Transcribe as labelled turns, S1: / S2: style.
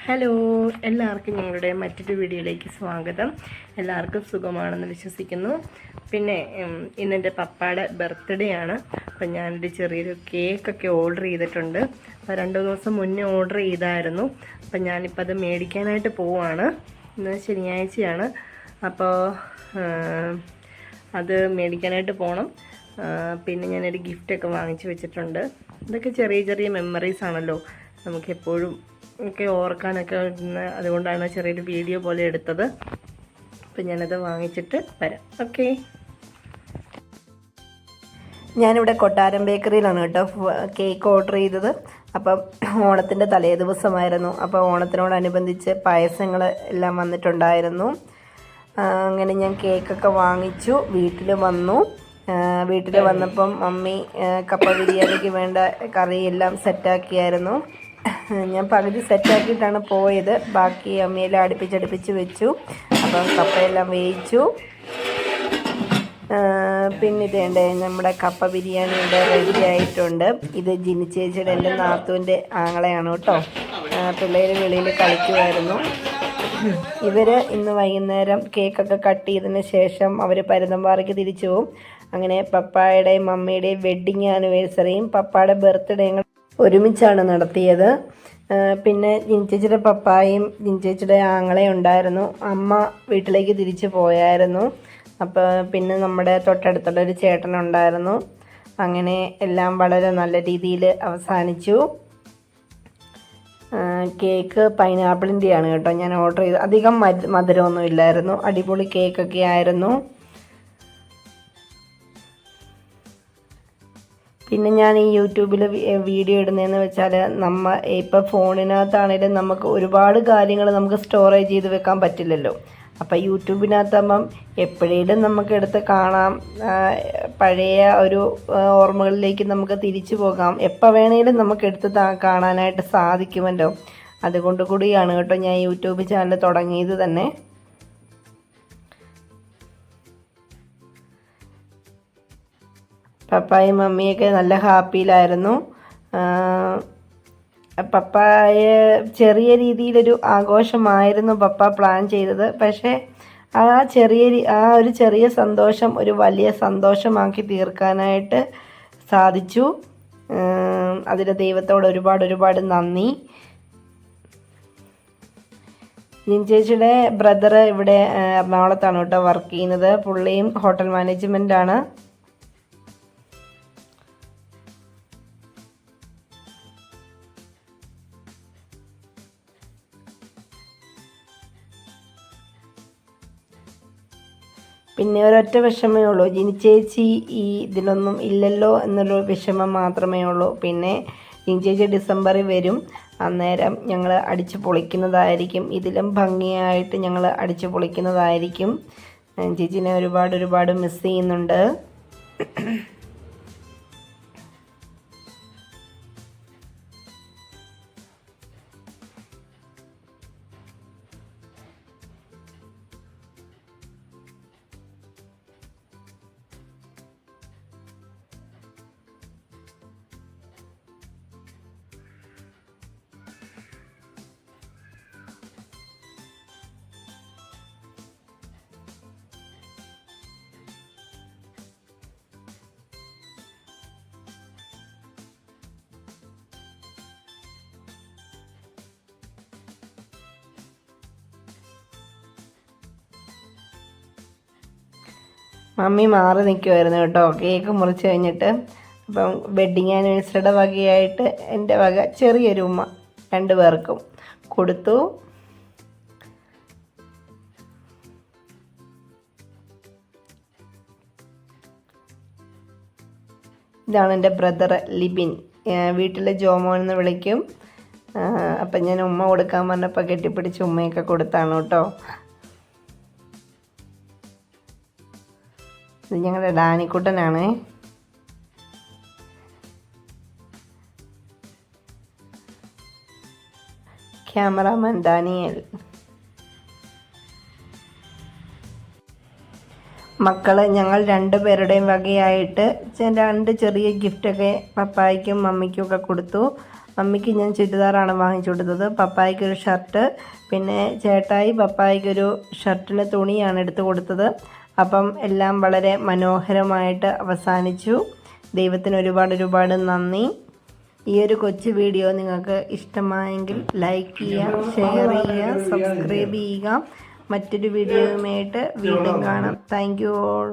S1: Hello, എല്ലാവർക്കും ഞങ്ങളുടെ മറ്റൊരു വീഡിയോയിലേക്ക് സ്വാഗതം. എല്ലാവർക്കും സുഖമാണെന്ന് വിശ്വസിക്കുന്നു. പിന്നെ ഇന്നെൻ്റെ പപ്പയുടെ ബർത്ത്ഡേ ആണ്. അപ്പം ഞാനൊരു ചെറിയൊരു കേക്കൊക്കെ ഓർഡർ ചെയ്തിട്ടുണ്ട്. അപ്പോൾ 2 ദിവസം മുന്നേ ഓർഡർ ചെയ്തായിരുന്നു. അപ്പം ഞാനിപ്പോൾ അത് മേടിക്കാനായിട്ട് പോവുകയാണ്. ഇന്ന് ശനിയാഴ്ചയാണ്. അപ്പോൾ അത് മേടിക്കാനായിട്ട് പോകണം. പിന്നെ ഞാനൊരു ഗിഫ്റ്റൊക്കെ വാങ്ങിച്ചു വെച്ചിട്ടുണ്ട്. ഇതൊക്കെ ചെറിയ ചെറിയ മെമ്മറീസ് ആണല്ലോ നമുക്കെപ്പോഴും ഒക്കെ ഓർക്കാനൊക്കെ. അതുകൊണ്ടാണ് ചെറിയൊരു വീഡിയോ പോലെ എടുത്തത്. അപ്പം ഞാനത് വാങ്ങിച്ചിട്ട് വരാം. ഓക്കെ. ഞാനിവിടെ കൊട്ടാരം ബേക്കറിയിലാണ് കേട്ടോ കേക്ക് ഓർഡർ ചെയ്തത്. അപ്പം ഓണത്തിൻ്റെ തലേ ദിവസമായിരുന്നു. അപ്പോൾ ഓണത്തിനോടനുബന്ധിച്ച് പായസങ്ങൾ എല്ലാം വന്നിട്ടുണ്ടായിരുന്നു. അങ്ങനെ ഞാൻ കേക്കൊക്കെ വാങ്ങിച്ചു. വീട്ടിൽ വന്നപ്പം മമ്മി കപ്പ ബിരിയാണിക്ക് വേണ്ട കറിയെല്ലാം സെറ്റാക്കിയായിരുന്നു. ഞാൻ പകുതി സെറ്റാക്കിയിട്ടാണ് പോയത്. ബാക്കി അമ്മയെല്ലാം അടുപ്പിച്ചടുപ്പിച്ച് വെച്ചു. അപ്പം കപ്പയെല്ലാം വേവിച്ചു. പിന്നെ ഇതേണ്ടേ നമ്മുടെ കപ്പ ബിരിയാണി ഇവിടെ റെഡി ആയിട്ടുണ്ട്. ഇത് ജിനി ചേച്ചിയുടെ എൻ്റെ നാത്തൂൻ്റെ ആങ്ങളെയാണ് കേട്ടോ. പിള്ളേർ വെളിയിൽ കളിക്കുമായിരുന്നു. ഇവർ ഇന്ന് വൈകുന്നേരം കേക്കൊക്കെ കട്ട് ചെയ്തതിന് ശേഷം അവർ പരുന്തുംപാറയ്ക്ക് തിരിച്ചു പോകും. അങ്ങനെ പപ്പായുടെയും മമ്മിയുടെയും വെഡ്ഡിങ് ആനിവേഴ്സറിയും പപ്പായുടെ ബർത്ത്ഡേയും ഒരുമിച്ചാണ് നടത്തിയത്. പിന്നെ ജിൻചേച്ചിയുടെ പപ്പായും ജിൻചേച്ചിയുടെ ആങ്ങളെയും ഉണ്ടായിരുന്നു. അമ്മ വീട്ടിലേക്ക് തിരിച്ചു പോയായിരുന്നു. അപ്പോൾ പിന്നെ നമ്മുടെ തൊട്ടടുത്തുള്ളൊരു ചേട്ടനുണ്ടായിരുന്നു. അങ്ങനെ എല്ലാം വളരെ നല്ല രീതിയിൽ അവസാനിച്ചു. കേക്ക് പൈനാപ്പിളിൻ്റെയാണ് കേട്ടോ ഞാൻ ഓർഡർ ചെയ്തത്. അധികം മധുരമൊന്നും ഇല്ലായിരുന്നു. അടിപൊളി കേക്കൊക്കെ ആയിരുന്നു. പിന്നെ ഞാൻ ഈ യൂട്യൂബിൽ വീഡിയോ ഇടുന്നതെന്ന് വെച്ചാൽ ഇപ്പോൾ ഫോണിനകത്താണെങ്കിലും നമുക്ക് ഒരുപാട് കാര്യങ്ങൾ നമുക്ക് സ്റ്റോറേജ് ചെയ്ത് വെക്കാൻ പറ്റില്ലല്ലോ. അപ്പോൾ യൂട്യൂബിനകത്താകുമ്പം എപ്പോഴേലും നമുക്ക് എടുത്ത് കാണാം. പഴയ ഒരു ഓർമ്മകളിലേക്ക് നമുക്ക് തിരിച്ചു പോകാം. എപ്പോൾ വേണേലും നമുക്ക് എടുത്ത് കാണാനായിട്ട് സാധിക്കുമല്ലോ. അതുകൊണ്ട് കൂടിയാണ് കേട്ടോ ഞാൻ യൂട്യൂബ് ചാനൽ തുടങ്ങിയത് തന്നെ. പപ്പായും മമ്മിയൊക്കെ നല്ല ഹാപ്പിയിലായിരുന്നു. പപ്പായ ചെറിയ രീതിയിലൊരു ആഘോഷമായിരുന്നു പപ്പ പ്ലാൻ ചെയ്തത്. പക്ഷേ ആ ഒരു ചെറിയ സന്തോഷം ഒരു വലിയ സന്തോഷമാക്കി തീർക്കാനായിട്ട് സാധിച്ചു. അതിന് ദൈവത്തോട് ഒരുപാട് നന്ദി. ജിൻചേച്ചിയുടെ ബ്രദർ ഇവിടെ എറണാകുളത്താണ് കേട്ടോ വർക്ക് ചെയ്യുന്നത്. പുള്ളിയും ഹോട്ടൽ മാനേജ്മെൻറ്റാണ്. പിന്നെ ഒരൊറ്റ വിഷമേ ഉള്ളൂ, ജിനിച്ചേച്ചി ഈ ഇതിലൊന്നും ഇല്ലല്ലോ എന്നൊരു വിഷമം മാത്രമേ ഉള്ളൂ. പിന്നെ ജിനിച്ചേച്ചി ഡിസംബറിൽ വരും. അന്നേരം ഞങ്ങൾ അടിച്ചു പൊളിക്കുന്നതായിരിക്കും. ഇതിലും ഭംഗിയായിട്ട് ഞങ്ങൾ അടിച്ചു പൊളിക്കുന്നതായിരിക്കും. ചേച്ചീനെ ഒരുപാട് മിസ് ചെയ്യുന്നുണ്ട്. മമ്മി മാറി നിൽക്കുമായിരുന്നു കേട്ടോ കേക്ക് മുറിച്ച് കഴിഞ്ഞിട്ട്. അപ്പം വെഡ്ഡിങ് ആനിവേഴ്സറിയുടെ വകയായിട്ട് എൻ്റെ വക ചെറിയൊരു ഉമ്മ 2 പേർക്കും കൊടുത്തു. ഇതാണ് എൻ്റെ ബ്രദർ ലിബിൻ. വീട്ടിലെ ജോമോൻ എന്ന് വിളിക്കും. അപ്പം ഞാൻ ഉമ്മ കൊടുക്കാൻ പറഞ്ഞപ്പോൾ കെട്ടിപ്പിടിച്ച് ഉമ്മയൊക്കെ കൊടുത്താണ് കേട്ടോ. ഇത് ഞങ്ങളുടെ ഡാനിക്കുട്ടനാണ്. Cameraman Daniel. മക്കള് ഞങ്ങൾ 2 പേരുടെയും വകയായിട്ട് 2 ചെറിയ ഗിഫ്റ്റൊക്കെ പപ്പായ്ക്കും മമ്മിക്കും ഒക്കെ കൊടുത്തു. മമ്മിക്ക് ഞാൻ ചുരിദാറാണ് വാങ്ങിച്ചു കൊടുത്തത്. പപ്പായ്ക്കൊരു ഷർട്ട്, പിന്നെ ചേട്ടായി പപ്പായ്ക്കൊരു ഷർട്ടിന് തുണിയാണ് എടുത്തു കൊടുത്തത്. അപ്പം എല്ലാം വളരെ മനോഹരമായിട്ട് അവസാനിച്ചു. ദൈവത്തിന് ഒരുപാട് നന്ദി. ഈ ഒരു കൊച്ചു വീഡിയോ നിങ്ങൾക്ക് ഇഷ്ടമായെങ്കിൽ ലൈക്ക് ചെയ്യുക, ഷെയർ ചെയ്യുക, സബ്സ്ക്രൈബ് ചെയ്യുക. മറ്റൊരു വീഡിയോയുമായിട്ട് വീണ്ടും കാണാം. Thank you all.